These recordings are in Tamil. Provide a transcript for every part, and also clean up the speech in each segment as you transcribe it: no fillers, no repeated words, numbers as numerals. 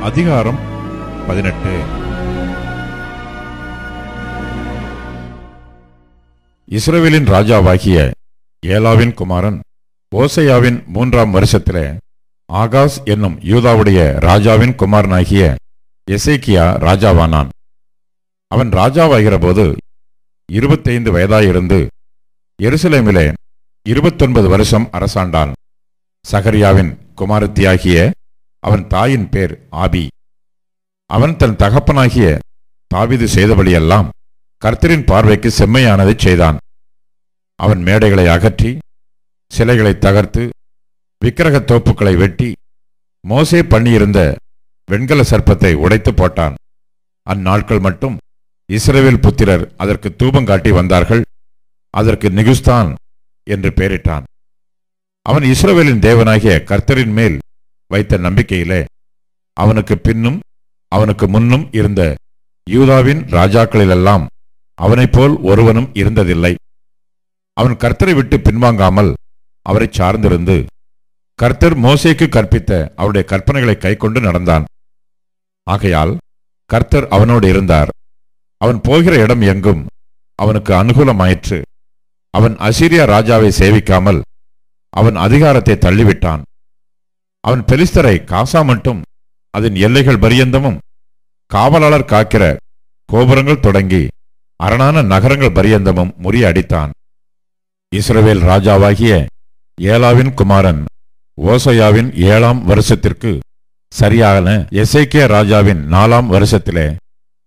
அதிகாரம் 18. இஸ்ரவேலின் ராஜாவாகிய ஏலாவின் குமாரன் ஓசையாவின் 3ஆம் வருஷத்திலே ஆகாஸ் என்னும் யூதாவுடைய ராஜாவின் குமாரனாகிய எசேக்கியா ராஜாவானான். அவன் ராஜாவாகிற போது 25 வயதாயிருந்து எருசலேமிலே 29 வருஷம் அரசாண்டான். சகரியாவின் குமாரத்தியாகிய அவன் தாயின் பேர் ஆபி. அவன் தன் தகப்பனாகிய தாவீது செய்தபடியெல்லாம் கர்த்தரின் பார்வைக்கு செம்மையானதைச் செய்தான். அவன் மேடைகளை அகற்றி, சிலைகளை தகர்த்து, விக்கிரகத் தோப்புக்களை வெட்டி, மோசே பண்ணியிருந்த வெண்கல சர்ப்பத்தை உடைத்து போட்டான். அந்நாட்கள் மட்டும் இஸ்ரவேல் புத்திரர் அதற்கு தூபங்காட்டி வந்தார்கள். அதற்கு நிகுஸ்தான் என்று பெயரிட்டான். அவன் இஸ்ரவேலின் தேவனாகிய கர்த்தரின் மேல் வைத்த நம்பிக்கையிலே அவனுக்கு பின்னும் அவனுக்கு முன்னும் இருந்த யூதாவின் ராஜாக்களிலெல்லாம் அவனைப் போல் ஒருவனும் இருந்ததில்லை. அவன் கர்த்தரை விட்டு பின்வாங்காமல் அவரை சார்ந்திருந்து கர்த்தர் மோசேக்கு கற்பித்த அவருடைய கற்பனைகளை கைக்கொண்டு நடந்தான். ஆகையால் கர்த்தர் அவனோடு இருந்தார். அவன் போகிற இடம் எங்கும் அவனுக்கு அனுகூலமாயிற்று. அவன் அசீரியா ராஜாவை சேவிக்காமல் அவன் அதிகாரத்தை தள்ளிவிட்டான். அவன் பெலிஸ்தரை காசா மட்டும் அதன் எல்லைகள் பரியந்தமும் காவலாளர் காக்கிற கோபுரங்கள் தொடங்கி அரணான நகரங்கள் பரியந்தமும் முறியடித்தான். இஸ்ரவேல் ராஜாவாகிய ஏலாவின் குமாரன் ஓசையாவின் 7ஆம் வருஷத்திற்கு சரியான எசேக்கியா ராஜாவின் 4ஆம் வருஷத்திலே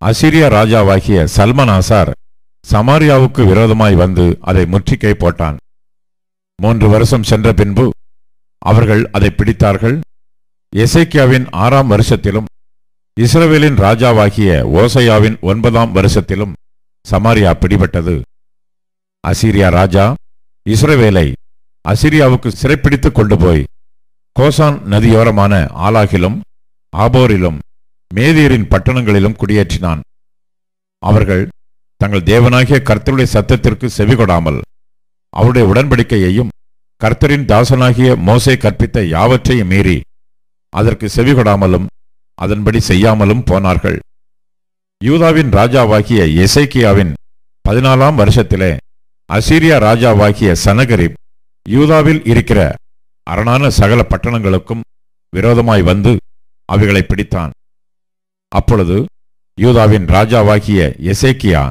அசீரியா ராஜாவாகிய சல்மனாசார் சமாரியாவுக்கு விரோதமாய் வந்து அதை முற்றுகை போட்டான். 3 வருஷம் சென்ற பின்பு அவர்கள் அதை பிடித்தார்கள். எசேக்கியாவின் 6ஆம் வருஷத்திலும் இஸ்ரவேலின் ராஜாவாகிய ஓசையாவின் 9ஆம் வருஷத்திலும் சமாரியா பிடிபட்டது. அசீரியா ராஜா இஸ்ரவேலை அசீரியாவுக்கு சிறைப்பிடித்துக் கொண்டு போய் கோசான் நதியோரமான ஆலாகிலும் ஆபோரிலும் மேதியரின் பட்டணங்களிலும் குடியேற்றினான். அவர்கள் தங்கள் தேவனாகிய கர்த்தருடைய சத்தத்திற்கு செவிகொடாமல் அவருடைய உடன்படிக்கையையும் கர்த்தரின் தாசனாகிய மோசே கற்பித்த யாவற்றையும் மீறி அதற்கு செவிகொடாமலும் அதன்படி செய்யாமலும் போனார்கள். யூதாவின் ராஜாவாகிய எசேக்கியாவின் 14ஆம் வருஷத்திலே அசீரியா ராஜாவாகிய சனகரிப் யூதாவில் இருக்கிற அரணான சகல பட்டணங்களுக்கும் விரோதமாய் வந்து அவைகளை பிடித்தான். அப்பொழுது யூதாவின் ராஜாவாகிய எசேக்கியா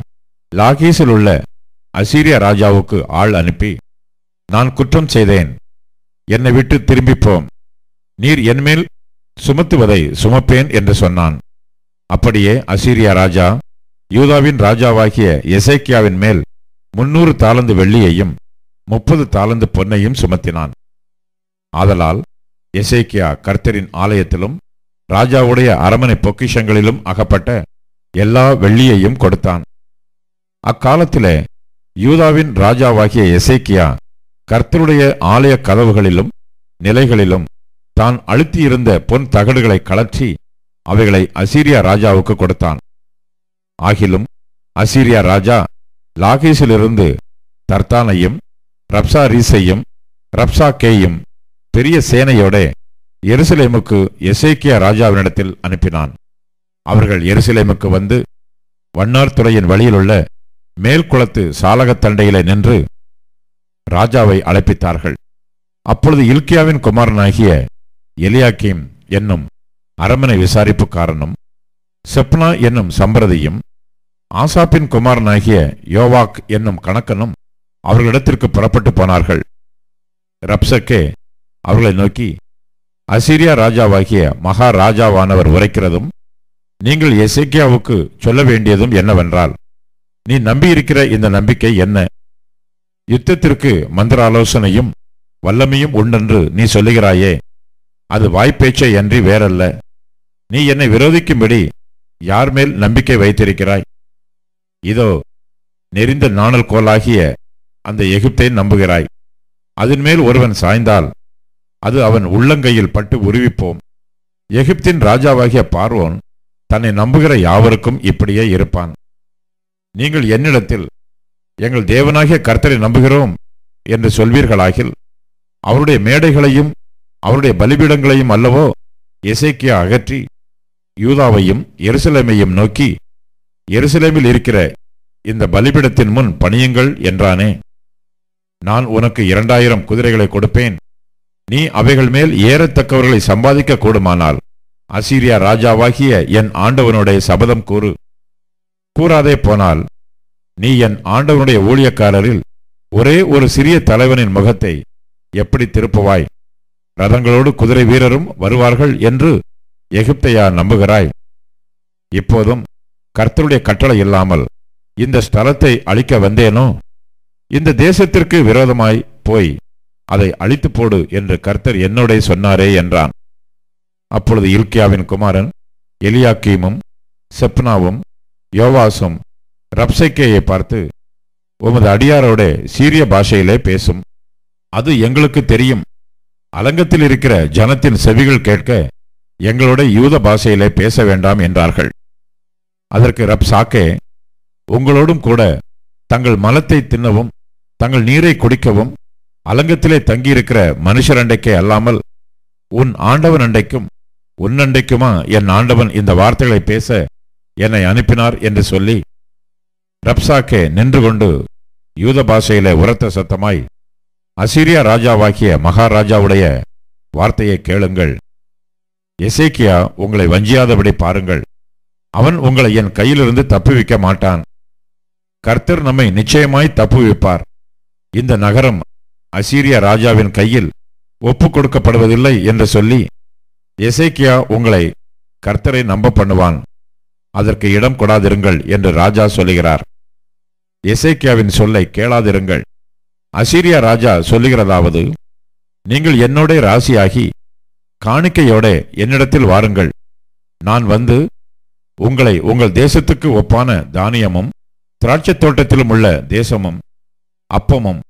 லாகீசில் உள்ள அசீரியா ராஜாவுக்கு ஆள் அனுப்பி, நான் குற்றம் செய்தேன், என்னை விட்டு திரும்பிப்போம், நீர் என்மேல் சுமத்துவதை சுமப்பேன் என்று சொன்னான். அப்படியே அசீரியா ராஜா யூதாவின் ராஜாவாகிய எசேக்கியாவின் மேல் 300 தாலந்து வெள்ளியையும் 30 தாலந்து பொன்னையும் சுமத்தினான். ஆதலால் எசேக்கியா கர்த்தரின் ஆலயத்திலும் ராஜாவுடைய அரமனை பொக்கிஷங்களிலும் அகப்பட்ட எல்லா வெள்ளியையும் கொடுத்தான். அக்காலத்திலே யூதாவின் ராஜாவாகிய எசேக்கியா கர்த்தருடைய ஆலய கதவுகளிலும் நிலைகளிலும் தான் அழுத்தியிருந்த பொன் தகடுகளை கலற்றி அவைகளை அசீரியா ராஜாவுக்கு கொடுத்தான். ஆகிலும் அசீரியா ராஜா லாகீசிலிருந்து தர்த்தானையும் ரப்சாரீசையும் ரப்சாக்கேயும் பெரிய சேனையோட எருசலேமுக்கு எசேக்கியா ராஜாவினிடத்தில் அனுப்பினான். அவர்கள் எருசலேமுக்கு வந்து வண்ணார்துறையின் வழியிலுள்ள மேல்குளத்து சாலகத்தண்டையிலே நின்று ராஜாவை அழைப்பித்தார்கள். அப்பொழுது இல்கியாவின் குமாரனாகிய எலியாக்கீம் என்னும் அரமனை விசாரிப்புக்காரனும் செப்னா என்னும் சம்பிரதியும் ஆசாப்பின் குமாரனாகிய யோவாக் என்னும் கணக்கனும் அவர்களிடத்திற்கு புறப்பட்டு போனார்கள். ரப்சக்கே அவர்களை நோக்கி, அசீரியா ராஜாவாகிய மகாராஜாவானவர் உரைக்கிறதும் நீங்கள் எசேக்கியாவுக்கு சொல்ல வேண்டியதும் என்னவென்றால், நீ நம்பியிருக்கிற இந்த நம்பிக்கை என்ன? யுத்தத்திற்கு மந்திராலோசனையும் வல்லமையும் உண்டென்று நீ சொல்லுகிறாயே, அது வாய்ப்பேச்சை அன்றி வேறல்ல. நீ என்னை விரோதிக்கும்படி யார் மேல் நம்பிக்கை வைத்திருக்கிறாய்? இதோ நெறிந்த நாணல் கோலாகிய அந்த எகிப்தை நம்புகிறாய். அதன் மேல் ஒருவன் சாய்ந்தால் அது அவன் உள்ளங்கையில் பட்டு உருவிப்போம். எகிப்தின் ராஜாவாகிய பார்வோன் தன்னை நம்புகிற யாவருக்கும் இப்படியே இருப்பான். நீங்கள் என்னிடத்தில் எங்கள் தேவனாகிய கர்த்தரை நம்புகிறோம் என்று சொல்வீர்களாகில் அவருடைய மேடைகளையும் அவருடைய பலிபீடங்களையும் அல்லவோ எசேக்கியா அகற்றி யூதாவையும் எருசலேமையும் நோக்கி, எருசலேமில் இருக்கிற இந்த பலிபீடத்தின் முன் பணியுங்கள் என்றானே. நான் உனக்கு 2000 குதிரைகளை கொடுப்பேன். நீ அவைகள் மேல் ஏறத்தக்கவர்களை சம்பாதிக்க கூடுமானால் அசீரியா ராஜாவாகிய என் ஆண்டவனுடைய சபதம் கூறு. கூறாதே போனால் நீ என் ஆண்டவனுடைய ஊழியக்காரரில் ஒரே ஒரு சிறிய தலைவனின் முகத்தை எப்படி திருப்புவாய்? ரதங்களோடு குதிரை வீரரும் வருவார்கள் என்று எகிப்தையா நம்புகிறாய்? இப்போதும் கர்த்தருடைய கட்டளை இல்லாமல் இந்த ஸ்தலத்தை அழிக்க வந்தேனோ? இந்த தேசத்திற்கு விரோதமாய் போய் அதை அழித்து போடு என்று கர்த்தர் என்னோட சொன்னாரே என்றான். அப்பொழுது இல்க்கியாவின் குமாரன் எலியாக்கீமும் செப்னாவும் யோவாசும் ரப்சக்கேயை பார்த்து, உமது அடியாரோட சீரிய பாஷையிலே பேசும், அது எங்களுக்கு தெரியும். அலங்கத்தில் இருக்கிற ஜனத்தின் செவிகள் கேட்க எங்களோட யூத பாஷையிலே பேச வேண்டாம் என்றார்கள். அதற்கு ரப்சாக்கே, உங்களோடும் கூட தங்கள் மலத்தை தின்னவும் தங்கள் நீரை குடிக்கவும் அலங்கத்திலே தங்கியிருக்கிற மனுஷர் அண்டைக்கே அல்லாமல் உன் ஆண்டவன் அண்டைக்கும் உன்னண்டைக்குமா என் ஆண்டவன் இந்த வார்த்தைகளை பேச என்னை அனுப்பினார் என்று சொல்லி, ரப்சாக்கே நின்று கொண்டு யூத பாஷையிலே உரத்த சத்தமாய், அசீரியா ராஜாவாகிய மகாராஜாவுடைய வார்த்தையை கேளுங்கள். எசேக்கியா உங்களை வஞ்சியாதபடி பாருங்கள். அவன் உங்களை என் கையிலிருந்து தப்புவிக்க மாட்டான். கர்த்தர் நம்மை நிச்சயமாய் தப்புவிப்பார். இந்த நகரம் அசீரியா ராஜாவின் கையில் ஒப்பு கொடுக்கப்படுவதில்லை என்று சொல்லி எசேக்கியா உங்களை கர்த்தரை நம்ப பண்ணுவான். அதற்கு இடம் கொடாதிருங்கள் என்று ராஜா சொல்லுகிறார். எசேக்கியாவின் சொல்லை கேளாதிருங்கள். அசீரியா ராஜா சொல்லுகிறதாவது, நீங்கள் என்னோட ராசியாகி காணிக்கையோட என்னிடத்தில் வாருங்கள். நான் வந்து உங்களை உங்கள் தேசத்துக்கு ஒப்பான தானியமும் திராட்சை தோட்டத்திலும் உள்ள தேசமும் அப்பமும்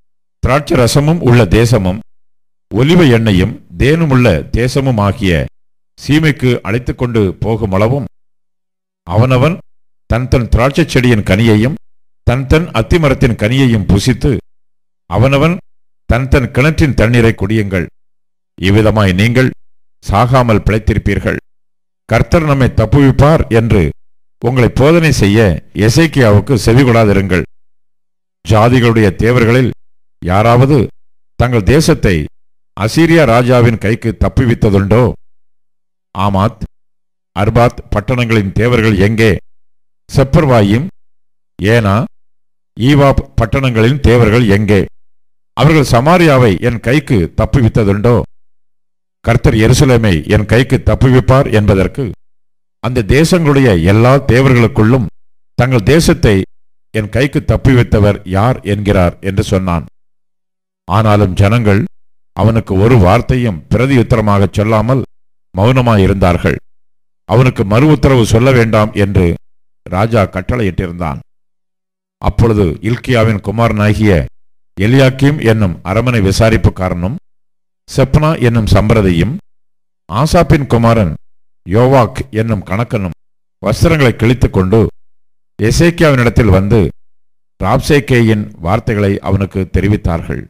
திராட்சை ரசமும் உள்ள தேசமும் ஒலிவ எண்ணெயும் தேனுமுள்ள தேசமும் ஆகிய சீமைக்கு அழைத்து கொண்டு போகும் அளவும் அவனவன் தன் தன் திராட்சை செடியின் கனியையும் தன் தன் அத்திமரத்தின் கனியையும் புசித்து அவனவன் தன் தன் கிணற்றின் தண்ணீரை குடியுங்கள். இவ்விதமாய் நீங்கள் சாகாமல் பிழைத்திருப்பீர்கள். கர்த்தர் நம்மை தப்புவிப்பார் என்று உங்களை போதனை செய்ய எசேக்கியாவுக்கு செவிகொடாதிருங்கள். ஜாதிகளுடைய தேவர்களில் யாராவது தங்கள் தேசத்தை அசீரியா ராஜாவின் கைக்கு தப்புவித்ததுண்டோ? ஆமாத், அர்பாத் பட்டணங்களின் தேவர்கள் எங்கே? செப்பர்வாயும் ஏனா, ஈவாப் பட்டணங்களின் தேவர்கள் எங்கே? அவர்கள் சமாரியாவை என் கைக்கு தப்புவித்ததுண்டோ? கர்த்தர் எருசலேமை என் கைக்கு தப்புவிப்பார் என்பதற்கு அந்த தேசங்களுடைய எல்லா தேவர்களுக்குள்ளும் தங்கள் தேசத்தை என் கைக்கு தப்புவித்தவர் யார் என்கிறார் என்று சொன்னான். ஆனாலும் ஜனங்கள் அவனுக்கு ஒரு வார்த்தையும் பிரதியுத்தரமாக சொல்லாமல் மௌனமாயிருந்தார்கள். அவனுக்கு மறு உத்தரவு சொல்ல வேண்டாம் என்று ராஜா கட்டளையிட்டிருந்தான். அப்பொழுது இல்க்கியாவின் குமாரனாகிய எலியாக்கீம் என்னும் அரமனை விசாரிப்புக்காரனும் செப்னா என்னும் சம்பிரதியும் ஆசாப்பின் குமாரன் யோவாக் என்னும் கணக்கனும் வஸ்திரங்களை கிழித்துக் கொண்டு எசேக்கியாவினிடத்தில் வந்து ராப்சேக்கேயின் வார்த்தைகளை அவனுக்கு தெரிவித்தார்கள்.